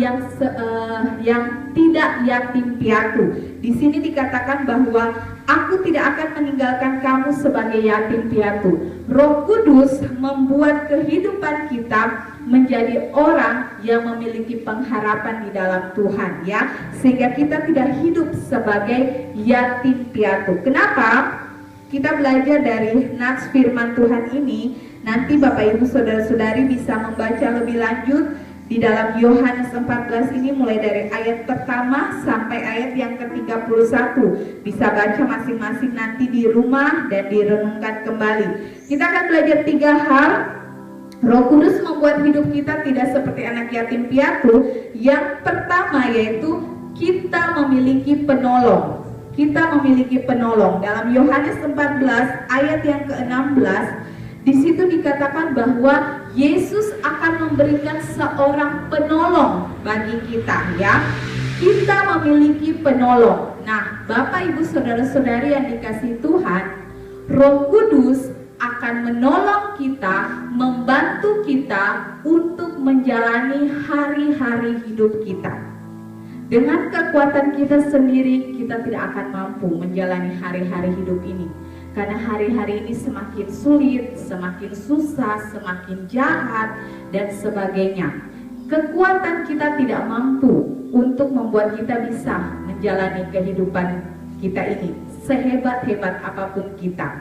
C: yang tidak yatim piatu. Di sini dikatakan bahwa aku tidak akan meninggalkan kamu sebagai yatim piatu. Roh Kudus membuat kehidupan kita menjadi orang yang memiliki pengharapan di dalam Tuhan, ya, sehingga kita tidak hidup sebagai yatim piatu. Kenapa? Kita belajar dari nats firman Tuhan ini. Nanti Bapak Ibu Saudara-saudari bisa membaca lebih lanjut di dalam Yohanes 14 ini, mulai dari ayat pertama sampai ayat yang ke-31. Bisa baca masing-masing nanti di rumah dan direnungkan kembali. Kita akan belajar 3 hal. Roh Kudus membuat hidup kita tidak seperti anak yatim piatu. Yang pertama yaitu kita memiliki penolong. Kita memiliki penolong. Dalam Yohanes 14 ayat yang ke-16, di situ dikatakan bahwa Yesus akan memberikan seorang penolong bagi kita, ya. Kita memiliki penolong. Nah, Bapak Ibu Saudara-saudari yang dikasihi Tuhan, Roh Kudus akan menolong kita, membantu kita untuk menjalani hari-hari hidup kita. Dengan kekuatan kita sendiri, kita tidak akan mampu menjalani hari-hari hidup ini. Karena hari-hari ini semakin sulit, semakin susah, semakin jahat, dan sebagainya. Kekuatan kita tidak mampu untuk membuat kita bisa menjalani kehidupan kita ini, sehebat-hebat apapun kita.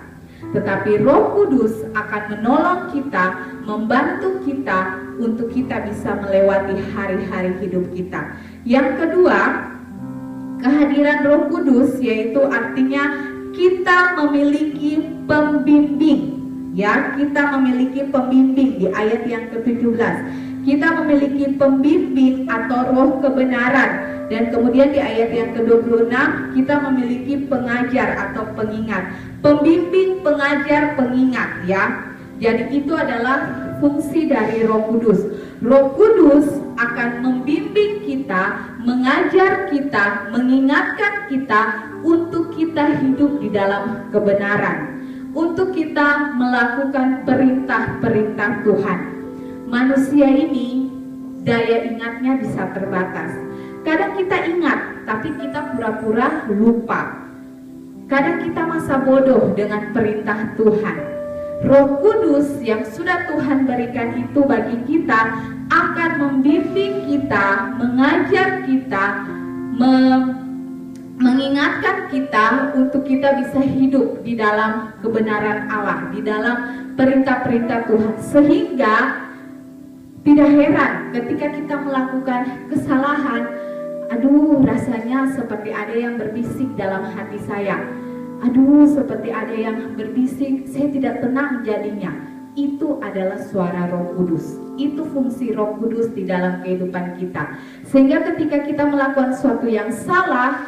C: Tetapi Roh Kudus akan menolong kita, membantu kita untuk kita bisa melewati hari-hari hidup kita. Yang kedua, kehadiran Roh Kudus yaitu artinya kita memiliki pembimbing, ya. Kita memiliki pembimbing di ayat yang ke-17. Kita memiliki pembimbing atau roh kebenaran. Dan kemudian di ayat yang ke-26 kita memiliki pengajar atau pengingat. Pembimbing, pengajar, pengingat, ya. Jadi itu adalah fungsi dari Roh Kudus. Roh Kudus akan membimbing kita, mengajar kita, mengingatkan kita untuk kita hidup di dalam kebenaran, untuk kita melakukan perintah-perintah Tuhan. Manusia ini daya ingatnya bisa terbatas. Kadang kita ingat, tapi kita pura-pura lupa. Kadang kita masa bodoh dengan perintah Tuhan. Roh Kudus yang sudah Tuhan berikan itu bagi kita akan membimbing kita, mengajar kita, mengingatkan kita untuk kita bisa hidup di dalam kebenaran Allah, di dalam perintah-perintah Tuhan. Sehingga tidak heran ketika kita melakukan kesalahan, aduh rasanya seperti ada yang berbisik dalam hati saya. Aduh, seperti ada yang berbisik, saya tidak tenang jadinya. Itu adalah suara Roh Kudus. Itu fungsi Roh Kudus di dalam kehidupan kita. Sehingga ketika kita melakukan sesuatu yang salah,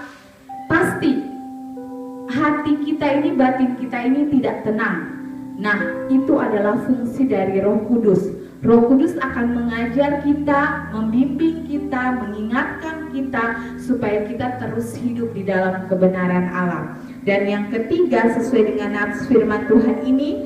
C: pasti hati kita ini, batin kita ini tidak tenang. Nah, itu adalah fungsi dari Roh Kudus. Roh Kudus akan mengajar kita, membimbing kita, mengingatkan kita supaya kita terus hidup di dalam kebenaran Allah. Dan yang ketiga, sesuai dengan nats firman Tuhan ini,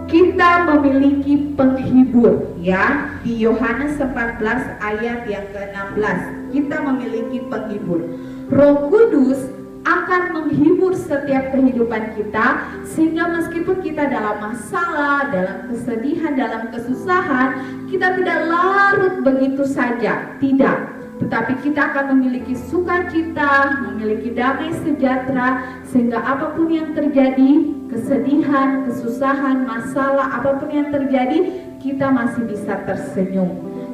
C: kita memiliki penghibur, ya. Di Yohanes 14 ayat yang ke-16, kita memiliki penghibur. Roh Kudus akan menghibur setiap kehidupan kita, sehingga meskipun kita dalam masalah, dalam kesedihan, dalam kesusahan, kita tidak larut begitu saja, tidak. Tetapi kita akan memiliki sukacita, memiliki damai sejahtera, sehingga apapun yang terjadi, kesedihan, kesusahan, masalah, apapun yang terjadi, kita masih bisa tersenyum,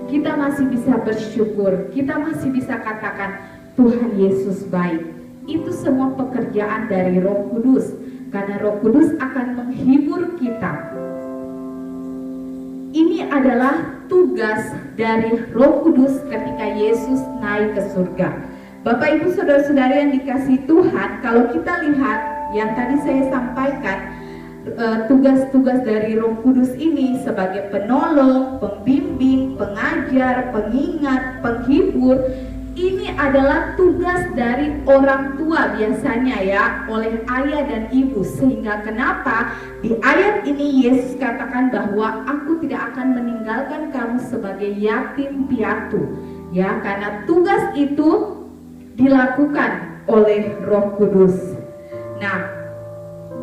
C: kita masih bisa bersyukur, kita masih bisa katakan, Tuhan Yesus baik. Itu semua pekerjaan dari Roh Kudus, karena Roh Kudus akan menghibur kita. Ini adalah tugas dari Roh Kudus ketika Yesus naik ke surga. Bapak Ibu Saudara-saudari yang dikasihi Tuhan, kalau kita lihat yang tadi saya sampaikan, tugas-tugas dari Roh Kudus ini sebagai penolong, pembimbing, pengajar, pengingat, penghibur, ini adalah tugas dari orang tua biasanya, ya, oleh ayah dan ibu. Sehingga kenapa di ayat ini Yesus katakan bahwa aku tidak akan meninggalkan kamu sebagai yatim piatu, ya, karena tugas itu dilakukan oleh Roh Kudus. Nah,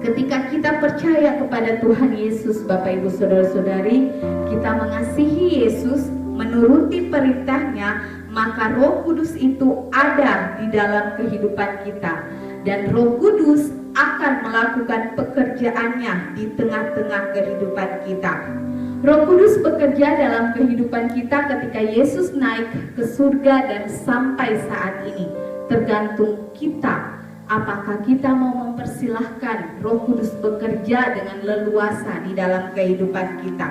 C: ketika kita percaya kepada Tuhan Yesus, Bapak Ibu Saudara-saudari, kita mengasihi Yesus, menuruti perintahnya, maka Roh Kudus itu ada di dalam kehidupan kita. Dan Roh Kudus akan melakukan pekerjaannya di tengah-tengah kehidupan kita. Roh Kudus bekerja dalam kehidupan kita ketika Yesus naik ke surga dan sampai saat ini. Tergantung kita, apakah kita mau mempersilahkan Roh Kudus bekerja dengan leluasa di dalam kehidupan kita.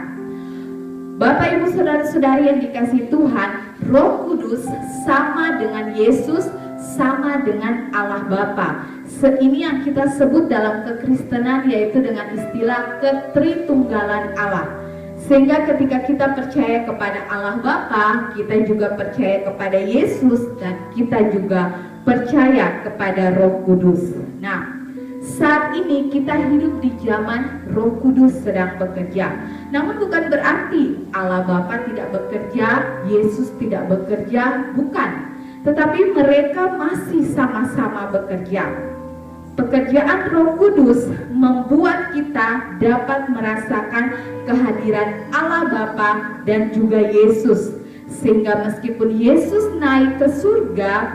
C: Bapak Ibu Saudara-saudari yang dikasihi Tuhan, Roh Kudus sama dengan Yesus, sama dengan Allah Bapa. Ini yang kita sebut dalam kekristenan yaitu dengan istilah ketritunggalan Allah. Sehingga ketika kita percaya kepada Allah Bapa, kita juga percaya kepada Yesus dan kita juga percaya kepada Roh Kudus. Nah, saat ini kita hidup di zaman Roh Kudus sedang bekerja. Namun bukan berarti Allah Bapa tidak bekerja, Yesus tidak bekerja, bukan. Tetapi mereka masih sama-sama bekerja. Pekerjaan Roh Kudus membuat kita dapat merasakan kehadiran Allah Bapa dan juga Yesus. Sehingga meskipun Yesus naik ke surga,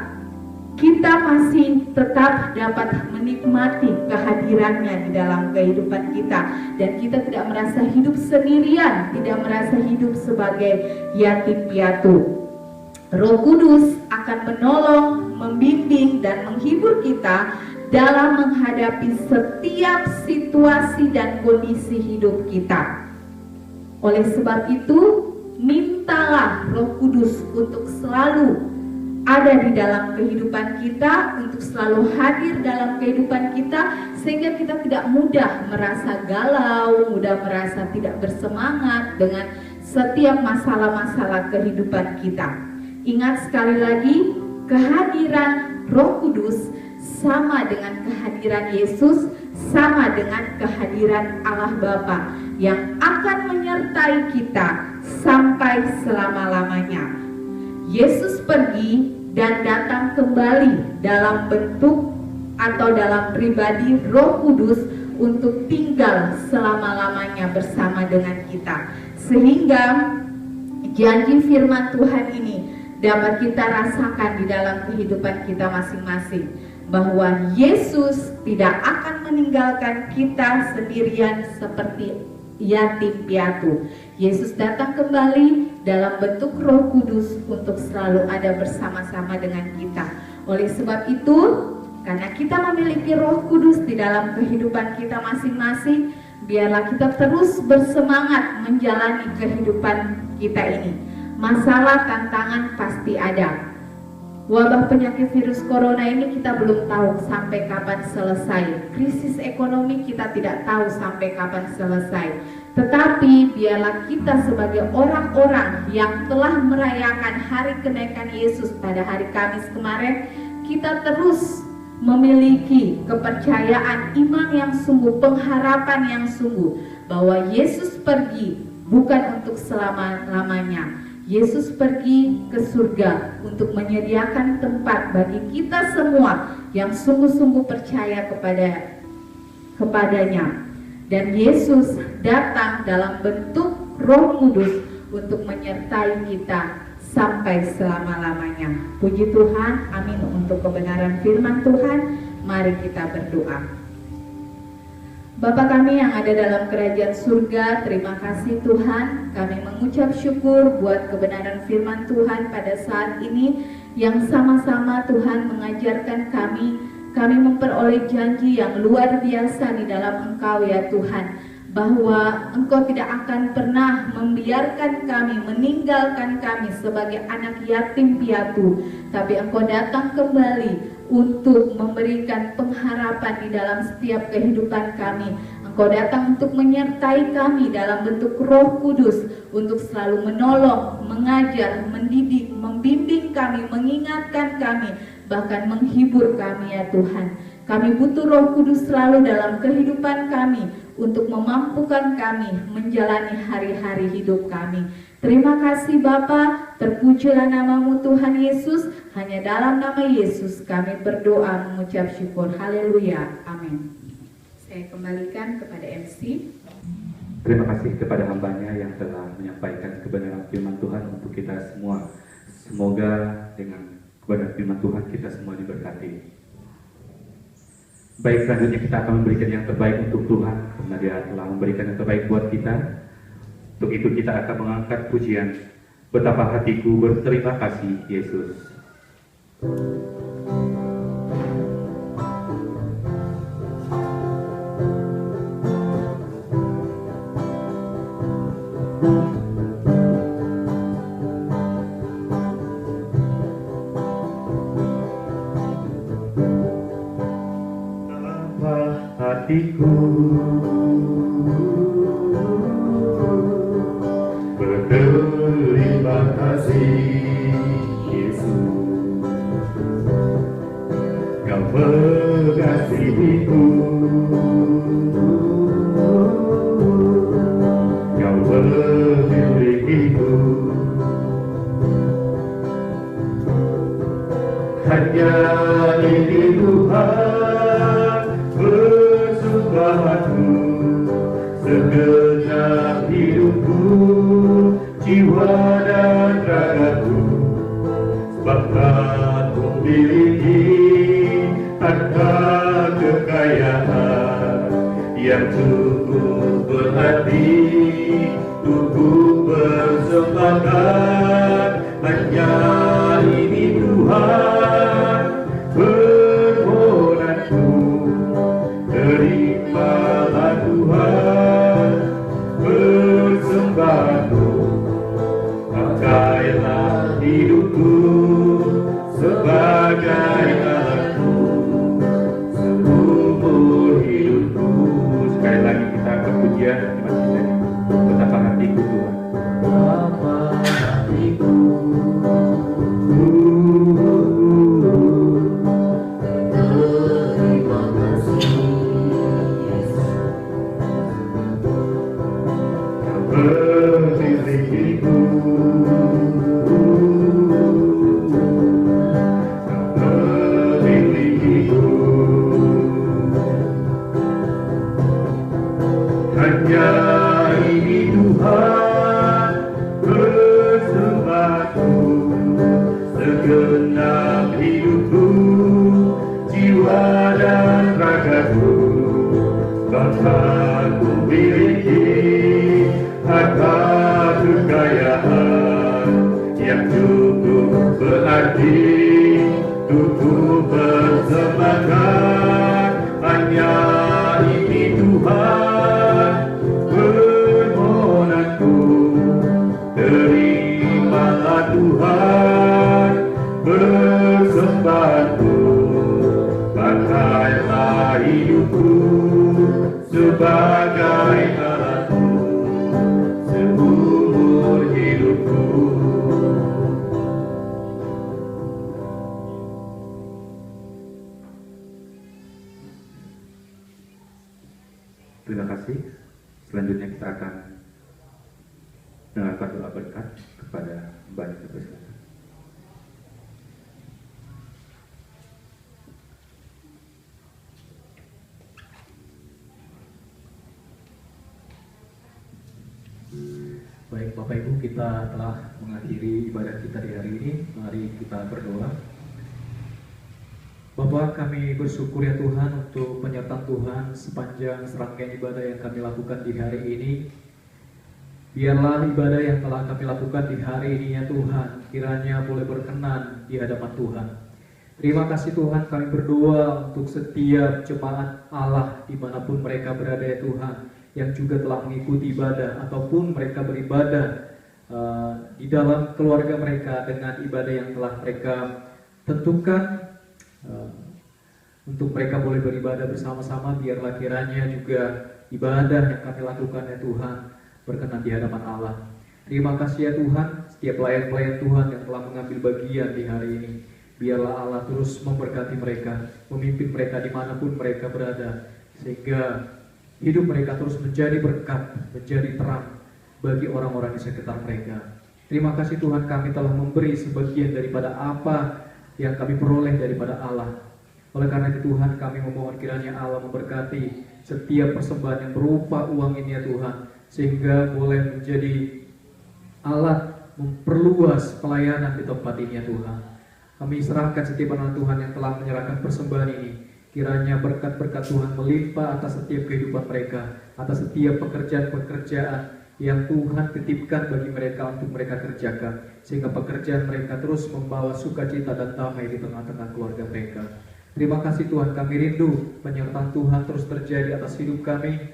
C: kita masih tetap dapat menikmati kehadirannya di dalam kehidupan kita. Dan kita tidak merasa hidup sendirian, tidak merasa hidup sebagai yatim piatu. Roh Kudus akan menolong, membimbing, dan menghibur kita dalam menghadapi setiap situasi dan kondisi hidup kita. Oleh sebab itu, mintalah Roh Kudus untuk selalu ada di dalam kehidupan kita, untuk selalu hadir dalam kehidupan kita, sehingga kita tidak mudah merasa galau, mudah merasa tidak bersemangat dengan setiap masalah-masalah kehidupan kita. Ingat sekali lagi, kehadiran Roh Kudus sama dengan kehadiran Yesus, sama dengan kehadiran Allah Bapa yang akan menyertai kita sampai selama-lamanya. Yesus pergi dan datang kembali dalam bentuk atau dalam pribadi Roh Kudus untuk tinggal selama-lamanya bersama dengan kita. Sehingga janji firman Tuhan ini dapat kita rasakan di dalam kehidupan kita masing-masing, bahwa Yesus tidak akan meninggalkan kita sendirian seperti yatim piatu. Yesus datang kembali dalam bentuk Roh Kudus untuk selalu ada bersama-sama dengan kita. Oleh sebab itu, karena kita memiliki Roh Kudus di dalam kehidupan kita masing-masing, biarlah kita terus bersemangat menjalani kehidupan kita ini. Masalah, tantangan pasti ada. Wabah penyakit virus corona ini kita belum tahu sampai kapan selesai. Krisis ekonomi kita tidak tahu sampai kapan selesai. Tetapi biarlah kita sebagai orang-orang yang telah merayakan hari kenaikan Yesus pada hari Kamis kemarin, kita terus memiliki kepercayaan, iman yang sungguh, pengharapan yang sungguh, bahwa Yesus pergi bukan untuk selama-lamanya. Yesus pergi ke surga untuk menyediakan tempat bagi kita semua yang sungguh-sungguh percaya kepadanya. Dan Yesus datang dalam bentuk Roh Kudus untuk menyertai kita sampai selama-lamanya. Puji Tuhan, amin untuk kebenaran firman Tuhan. Mari kita berdoa. Bapa kami yang ada dalam kerajaan surga, terima kasih Tuhan. Kami mengucap syukur buat kebenaran firman Tuhan pada saat ini, yang sama-sama Tuhan mengajarkan kami memperoleh janji yang luar biasa di dalam Engkau ya Tuhan, bahwa Engkau tidak akan pernah membiarkan kami, meninggalkan kami sebagai anak yatim piatu, tapi Engkau datang kembali untuk memberikan pengharapan di dalam setiap kehidupan kami. Engkau datang untuk menyertai kami dalam bentuk Roh Kudus, untuk selalu menolong, mengajar, mendidik, membimbing kami, mengingatkan kami, bahkan menghibur kami ya Tuhan. Kami butuh Roh Kudus selalu dalam kehidupan kami untuk memampukan kami menjalani hari-hari hidup kami. Terima kasih Bapa, terpujilah namamu Tuhan Yesus. Hanya dalam nama Yesus kami berdoa mengucap syukur. Haleluya. Amin. Saya kembalikan kepada MC.
A: Terima kasih kepada hambanya yang telah menyampaikan kebenaran firman Tuhan untuk kita semua. Semoga dengan kebenaran firman Tuhan kita semua diberkati. Baik, selanjutnya kita akan memberikan yang terbaik untuk Tuhan, karena Dia telah memberikan yang terbaik buat kita. Untuk itu kita akan mengangkat pujian Betapa Hatiku Berterima Kasih Yesus. Betapa hatiku berterima kasih Yesus, Kau mengasihiku, Kau memilikiku. Hanya ini Tuhan bersumpah aku, segenap hidupku, jiwa dan ragaku, sebab Kau memiliki harta kekayaan yang cukup berarti untuk bersembahkan. Hanya ini Tuhan permohonanku, terimalah Tuhan persembahanku. Pakailah hidupku sebagai alatmu seumur hidupku. Sekali lagi kita kepujian dan terima kasih. Betapa hatiku Tuhan, betapa hatiku berterima kasih Yesus, Kau memilikiku, hanya ini Tuhan bersembahku, segenap hidupku, jiwa dan ragaku, bahkan ku miliki harta kekayaan yang cukup berarti untuk bersembahkan. Hanya ini Tuhan permohonanku, terimalah Tuhan persembahanku. Pakailah hidupku sebagai alatmu seumur hidupku. Terima kasih. Selanjutnya kita akan mendengarkan doa berkat kepada Mbak Nita Presiden.
B: Baik Bapak Ibu, kita telah mengakhiri ibadah kita di hari ini. Mari kita berdoa. Bapa, kami bersyukur ya Tuhan untuk penyertaan Tuhan sepanjang serangkaian ibadah yang kami lakukan di hari ini. Biarlah ibadah yang telah kami lakukan di hari ini ya Tuhan, kiranya boleh berkenan di hadapan Tuhan. Terima kasih Tuhan, kami berdoa untuk setiap jemaat Allah dimanapun mereka berada ya Tuhan, yang juga telah mengikuti ibadah ataupun mereka beribadah di dalam keluarga mereka dengan ibadah yang telah mereka tentukan. Untuk mereka boleh beribadah bersama-sama, biarlah kiranya juga ibadah yang kami lakukan ya Tuhan berkenan di hadapan Allah. Terima kasih ya Tuhan, setiap pelayan-pelayan Tuhan yang telah mengambil bagian di hari ini, biarlah Allah terus memberkati mereka, memimpin mereka dimanapun mereka berada, sehingga hidup mereka terus menjadi berkat, menjadi terang bagi orang-orang di sekitar mereka. Terima kasih Tuhan, kami telah memberi sebagian daripada apa yang kami peroleh daripada Allah. Oleh karena itu Tuhan, kami memohon kiranya Allah memberkati setiap persembahan yang berupa uang ini ya Tuhan, sehingga boleh menjadi alat memperluas pelayanan di tempat ini ya Tuhan. Kami serahkan setiap anak Tuhan yang telah menyerahkan persembahan ini. Kiranya berkat-berkat Tuhan melimpah atas setiap kehidupan mereka, atas setiap pekerjaan-pekerjaan yang Tuhan titipkan bagi mereka untuk mereka kerjakan, sehingga pekerjaan mereka terus membawa sukacita dan damai di tengah-tengah keluarga mereka. Terima kasih Tuhan, kami rindu penyertaan Tuhan terus terjadi atas hidup kami,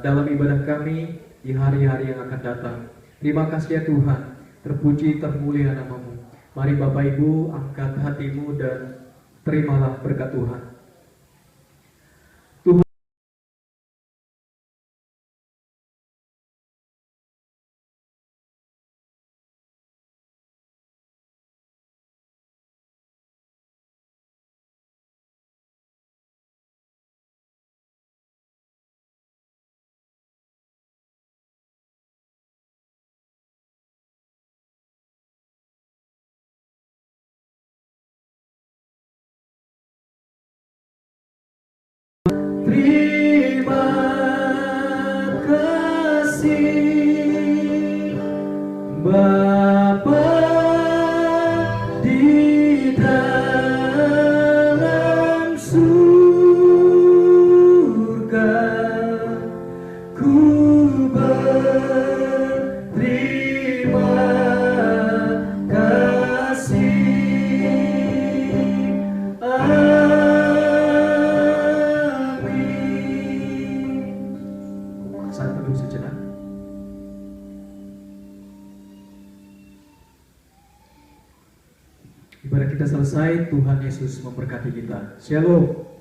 B: dalam ibadah kami di hari-hari yang akan datang. Terima kasih ya Tuhan, terpuji termulia nama-Mu. Mari Bapak Ibu angkat hatimu dan terimalah berkat Tuhan. Terima kasih Bapa di dalam surga, ku berterima kasih. Saat duduk sejenak. Ibadah kita selesai, Tuhan Yesus memberkati kita. Shalom.